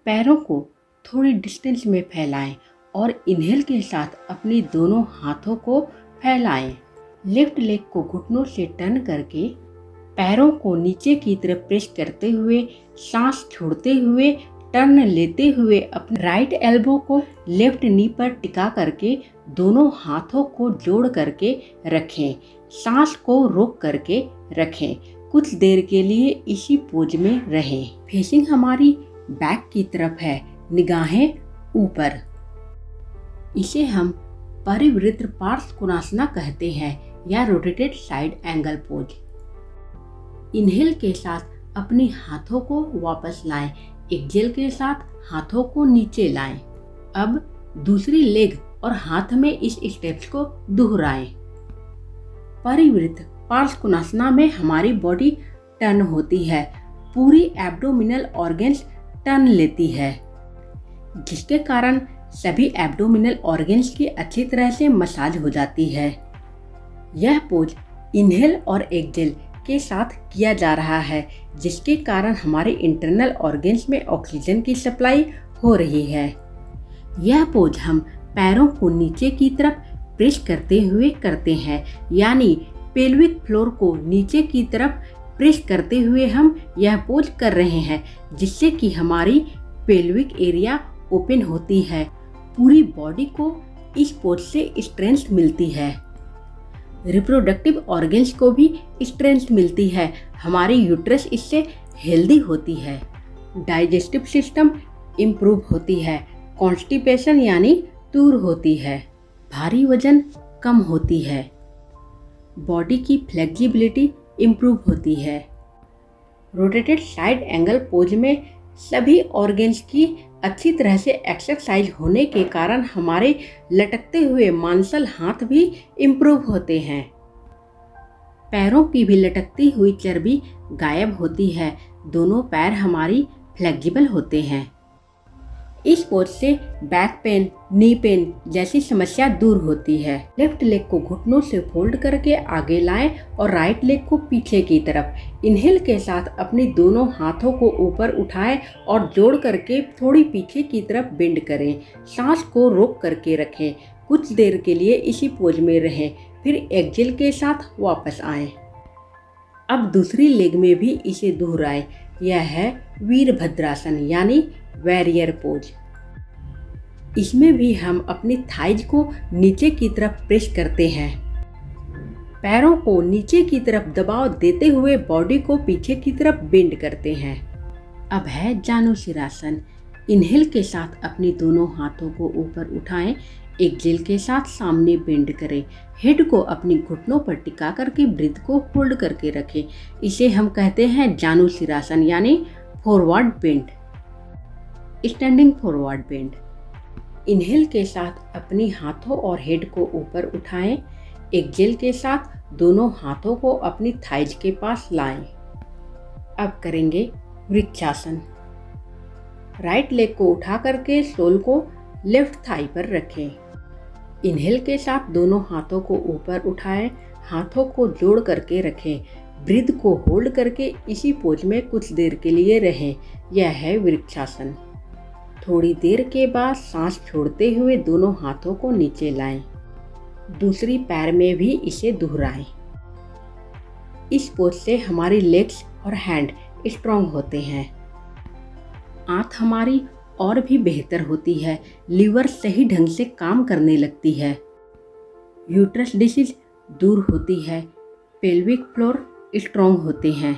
पैरों को थोड़ी डिस्टेंस में फैलाएं और इनहेल के साथ अपनी दोनों हाथों को फैलाएं। लेफ्ट लेग को घुटनों से टर्न करके पैरों को नीचे की तरफ प्रेस करते हुए सांस छोड़ते हुए टर्न लेते हुए अपने राइट एल्बो को लेफ्ट नी पर टिका करके दोनों हाथों को जोड़ करके रखें। सांस को रोक करके रखें। कुछ देर के लिए इसी पोज में रहें। फेसिंग हमारी बैक की तरफ है, निगाहें ऊपर। इसे हम परिवृत्त पार्श्व कोणासना कहते हैं या rotated side angle pose. Inhale के साथ अपने हाथों को वापस लाएं। एक्सहेल के साथ हाथों को नीचे लाएं। अब दूसरी लेग और हाथ में इस स्टेप्स को दोहराएं। परिवृत्त पार्श्व कोणासना में हमारी बॉडी टर्न होती है, पूरी एब्डोमिनल ऑर्गन्स टर्न लेती है, जिसके कारण सभी एब्डोमिनल ऑर्गन्स की अच्छी तरह से मसाज हो जाती है। यह पोज इनहेल और एक्सहेल के साथ किया जा रहा है, जिसके कारण हमारे इंटरनल ऑर्गन्स में ऑक्सीजन की सप्लाई हो रही है। यह पोज हम पैरों को नीचे की तरफ प्रेस करते हुए करते हैं, यानी पेल्विक फ्लोर को नीचे की तरफ प्रेस करते हुए हम यह पोज कर रहे हैं, जिससे कि हमारी पेल्विक एरिया ओपन होती है। पूरी बॉडी को इस पोज से स्ट्रेंथ मिलती है। रिप्रोडक्टिव ऑर्गन्स को भी स्ट्रेंथ मिलती है। हमारी यूट्रस इससे हेल्दी होती है। डाइजेस्टिव सिस्टम इम्प्रूव होती है। कॉन्स्टिपेशन यानी दूर होती है। भारी वजन कम होती है। बॉडी की फ्लेक्सिबिलिटी इम्प्रूव होती है। रोटेटेड साइड एंगल पोज में सभी ऑर्गन्स की अच्छी तरह से एक्सरसाइज होने के कारण हमारे लटकते हुए मांसल हाथ भी इम्प्रूव होते हैं। पैरों की भी लटकती हुई चर्बी गायब होती है। दोनों पैर हमारी फ्लेक्सिबल होते हैं। इस पोज से बैक पेन, नी पेन जैसी समस्या दूर होती है। लेफ्ट लेग को घुटनों से फोल्ड करके आगे लाएं और राइट लेग को पीछे की तरफ। इनहेल के साथ अपनी दोनों हाथों को ऊपर उठाएं और जोड़ करके थोड़ी पीछे की तरफ बेंड करें। सांस को रोक करके रखें। कुछ देर के लिए इसी पोज में रहें, फिर एक्सहेल के साथ वापस आएं। अब दूसरी लेग में भी इसे दोहराएं। यह है वीरभद्रासन यानी वॉरियर पोज। इसमें भी हम अपनी थाइज को नीचे की तरफ प्रेस करते हैं। पैरों को नीचे की तरफ दबाव देते हुए बॉडी को पीछे की तरफ बेंड करते हैं। अब है जानुशिरासन। इनहेल के साथ अपनी दोनों हाथों को ऊपर उठाएं। एक्सहेल के साथ सामने बेंड करें। हेड को अपनी घुटनों पर टिका करके ब्रीथ को होल्ड करके रखें। इसे हम कहते हैं जानुशिरासन यानी forward bend, standing forward bend. Inhale के साथ अपनी हाथों और हेड को ऊपर उठाएं। एक्सहेल के साथ दोनों हाथों को अपनी थाइज के पास लाएं। अब करेंगे वृक्षासन। राइट लेग को उठा करके सोल को लेफ्ट थाई पर रखें। इनहेल के साथ दोनों हाथों को ऊपर उठाएं। हाथों को जोड़ करके रखें। ब्रीथ को होल्ड करके इसी पोज में कुछ देर के लिए रहें। यह है वृक्षासन। थोड़ी देर के बाद सांस छोड़ते हुए दोनों हाथों को नीचे लाएं। दूसरी पैर में भी इसे दोहराएं। इस पोज से हमारी लेग्स और हैंड स्ट्रॉन्ग होते हैं। आंत हमारी और भी बेहतर होती है। लीवर सही ढंग से काम करने लगती है। यूट्रस डिसीज दूर होती है। पेल्विक फ्लोर स्ट्रॉन्ग होते हैं।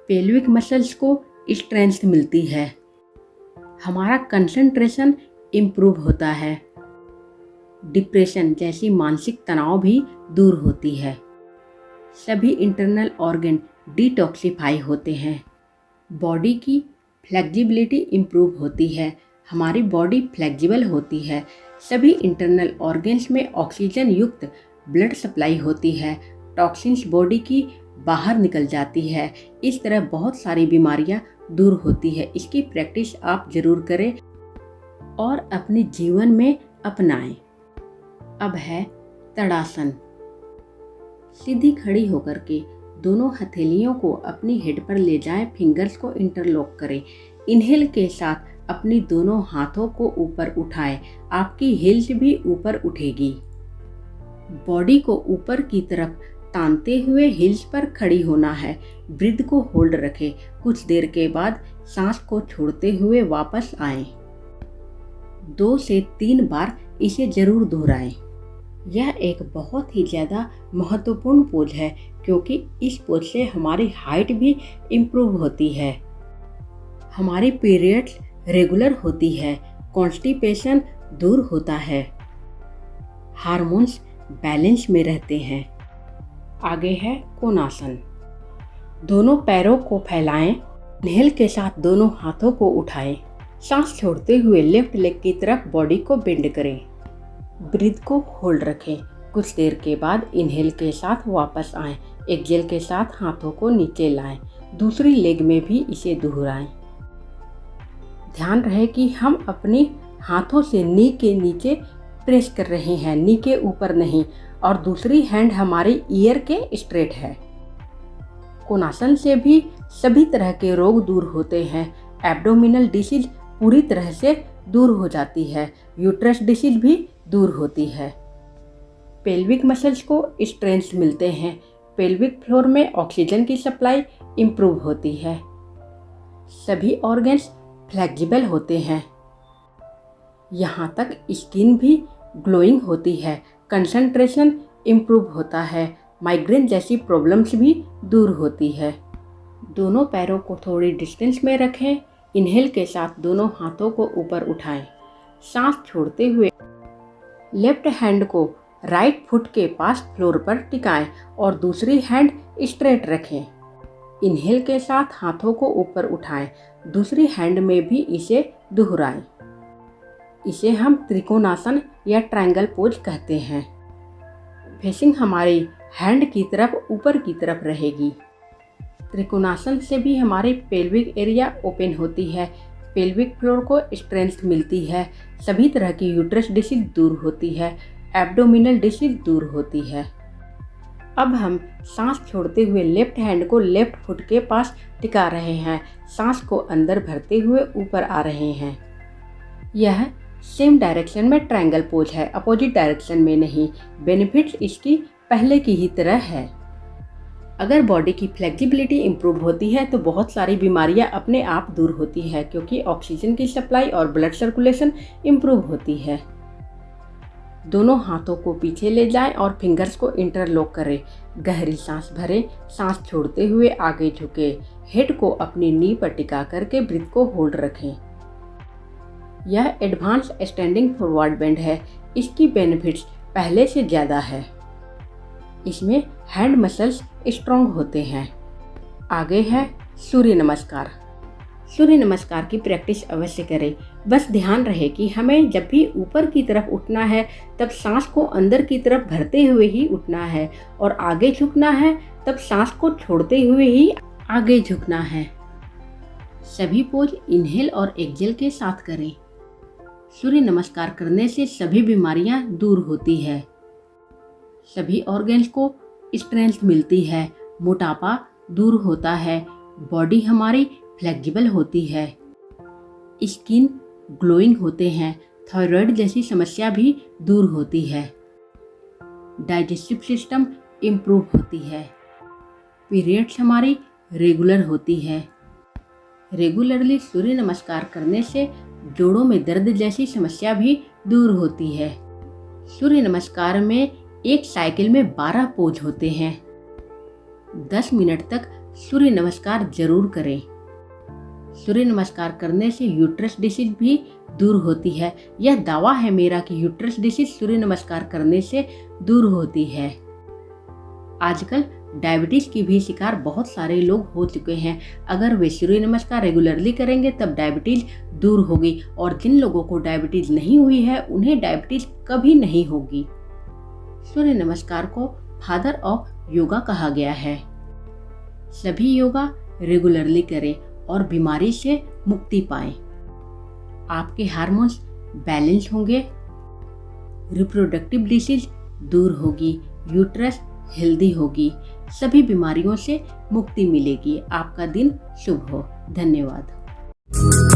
पेल्विक मसल्स को स्ट्रेंथ मिलती है। हमारा कंसंट्रेशन इम्प्रूव होता है। डिप्रेशन जैसी मानसिक तनाव भी दूर होती है। सभी इंटरनल ऑर्गन डिटॉक्सिफाई होते हैं। बॉडी की फ्लेक्सिबिलिटी इम्प्रूव होती है। हमारी बॉडी फ्लेक्सिबल होती है। सभी इंटरनल ऑर्गन्स में ऑक्सीजन युक्त ब्लड सप्लाई होती है। टॉक्सिन्स बॉडी की बाहर निकल जाती है। इस तरह बहुत सारी बीमारियां दूर होती है। इसकी प्रैक्टिस आप जरूर करें और अपने जीवन में अपनाएं। अब है तड़ासन। सीधी खड़ी होकर के दोनों हथेलियों को अपनी हेड पर ले जाएं। फिंगर्स को इंटरलॉक करें। इनहेल के साथ अपनी दोनों हाथों को ऊपर उठाएं। आपकी हिल्स भी ऊपर उठेगी। बॉडी को ऊपर की तरफ तानते हुए हिल्स पर खड़ी होना है। ब्रीथ को होल्ड रखें। कुछ देर के बाद सांस को छोड़ते हुए वापस आएं। 2 से 3 बार इसे जरूर दोहराएं। यह एक बहुत ही ज़्यादा महत्वपूर्ण पोज है क्योंकि इस पोज से हमारी हाइट भी इम्प्रूव होती है, हमारी पीरियड्स रेगुलर होती है, कॉन्स्टिपेशन दूर होता है, हार्मोन्स बैलेंस में रहते हैं। आगे है कोणासन। दोनों पैरों को फैलाएं। इनहेल के साथ दोनों हाथों को उठाएं। सांस छोड़ते हुए लेफ्ट लेग की तरफ बॉडी को बेंड करें। ब्रीथ को होल्ड रखें। कुछ देर के बाद इनहेल के साथ वापस आएं। एक्सहेल के साथ हाथों को नीचे लाएं। दूसरी लेग में भी इसे दोहराएं। ध्यान रहे कि हम अपनी हाथों से नी के नीचे प्रेस कर रहे हैं, नी के ऊपर नहीं, और दूसरी हैंड हमारी ईयर के स्ट्रेट है। कोणासन से भी सभी तरह के रोग दूर होते हैं। एब्डोमिनल डिसीज पूरी तरह से दूर हो जाती है। यूट्रस डिसीज भी दूर होती है। पेल्विक मसल्स को स्ट्रेंथ मिलते हैं। पेल्विक फ्लोर में ऑक्सीजन की सप्लाई इम्प्रूव होती है। सभी ऑर्गन्स फ्लेक्सिबल होते हैं। यहाँ तक स्किन भी ग्लोइंग होती है। कंसंट्रेशन इम्प्रूव होता है। माइग्रेन जैसी प्रॉब्लम्स भी दूर होती है। दोनों पैरों को थोड़ी डिस्टेंस में रखें। इनहेल के साथ दोनों हाथों को ऊपर उठाएं। सांस छोड़ते हुए लेफ्ट हैंड को राइट फुट के पास फ्लोर पर टिकाएं और दूसरी हैंड स्ट्रेट रखें। इनहेल के साथ हाथों को ऊपर उठाएं। दूसरी हैंड में भी इसे दोहराएं। इसे हम त्रिकोणासन या ट्रायंगल पोज कहते हैं। फेसिंग हमारी हैंड की तरफ ऊपर की तरफ रहेगी। त्रिकोणासन से भी हमारी पेल्विक एरिया ओपन होती है। पेल्विक फ्लोर को स्ट्रेंथ मिलती है। सभी तरह की यूट्रस डिसीज दूर होती है। एब्डोमिनल डिसीज दूर होती है। अब हम सांस छोड़ते हुए लेफ्ट हैंड को लेफ्ट फुट के पास टिका रहे हैं। सांस को अंदर भरते हुए ऊपर आ रहे हैं। यह सेम डायरेक्शन में ट्रायंगल पोज है, अपोजिट डायरेक्शन में नहीं। बेनिफिट्स इसकी पहले की ही तरह है। अगर बॉडी की फ्लेक्सिबिलिटी इम्प्रूव होती है तो बहुत सारी बीमारियां अपने आप दूर होती है क्योंकि ऑक्सीजन की सप्लाई और ब्लड सर्कुलेशन इम्प्रूव होती है। दोनों हाथों को पीछे ले जाएं और फिंगर्स को इंटरलॉक करें। गहरी सांस भरें। सांस छोड़ते हुए आगे झुके। हेड को अपनी नी पर टिका करके ब्रीथ को होल्ड रखें। यह एडवांस स्टैंडिंग फॉरवर्ड बेंड है। इसकी बेनिफिट्स पहले से ज़्यादा है। इसमें हैंड मसल्स स्ट्रॉन्ग होते हैं। आगे है सूर्य नमस्कार। सूर्य नमस्कार की प्रैक्टिस अवश्य करें। बस ध्यान रहे कि हमें जब भी ऊपर की तरफ उठना है तब सांस को अंदर की तरफ भरते हुए ही उठना है और आगे झुकना है तब सांस को छोड़ते हुए ही आगे झुकना है। सभी पोज इनहेल और एक्सहेल के साथ करें। सूर्य नमस्कार करने से सभी बीमारियां दूर होती है। सभी ऑर्गन्स को स्ट्रेंथ मिलती है। मोटापा दूर होता है। बॉडी हमारी फ्लेक्सिबल होती है। स्किन ग्लोइंग होते हैं। थायराइड जैसी समस्या भी दूर होती है। डाइजेस्टिव सिस्टम इम्प्रूव होती है। पीरियड्स हमारी रेगुलर होती है। रेगुलरली सूर्य नमस्कार करने से जोड़ों में दर्द जैसी समस्या भी दूर होती है। सूर्य नमस्कार में एक साइकिल में 12 पोज होते हैं। 10 मिनट तक सूर्य नमस्कार जरूर करें। सूर्य नमस्कार करने से यूट्रस डिसीज भी दूर होती है। यह दावा है मेरा कि यूट्रस डिसीज सूर्य नमस्कार करने से दूर होती है। आजकल डायबिटीज की भी शिकार बहुत सारे लोग हो चुके हैं। अगर वे सूर्य नमस्कार रेगुलरली करेंगे तब डायबिटीज दूर होगी और जिन लोगों को डायबिटीज नहीं हुई है उन्हें डायबिटीज कभी नहीं होगी। सूर्य नमस्कार को फादर ऑफ योगा कहा गया है। सभी योगा रेगुलरली करें और बीमारी से मुक्ति पाएं। आपके हार्मोन्स बैलेंस होंगे। रिप्रोडक्टिव डिसीज दूर होगी। यूट्रस हेल्दी होगी। सभी बीमारियों से मुक्ति मिलेगी। आपका दिन शुभ हो। धन्यवाद। है।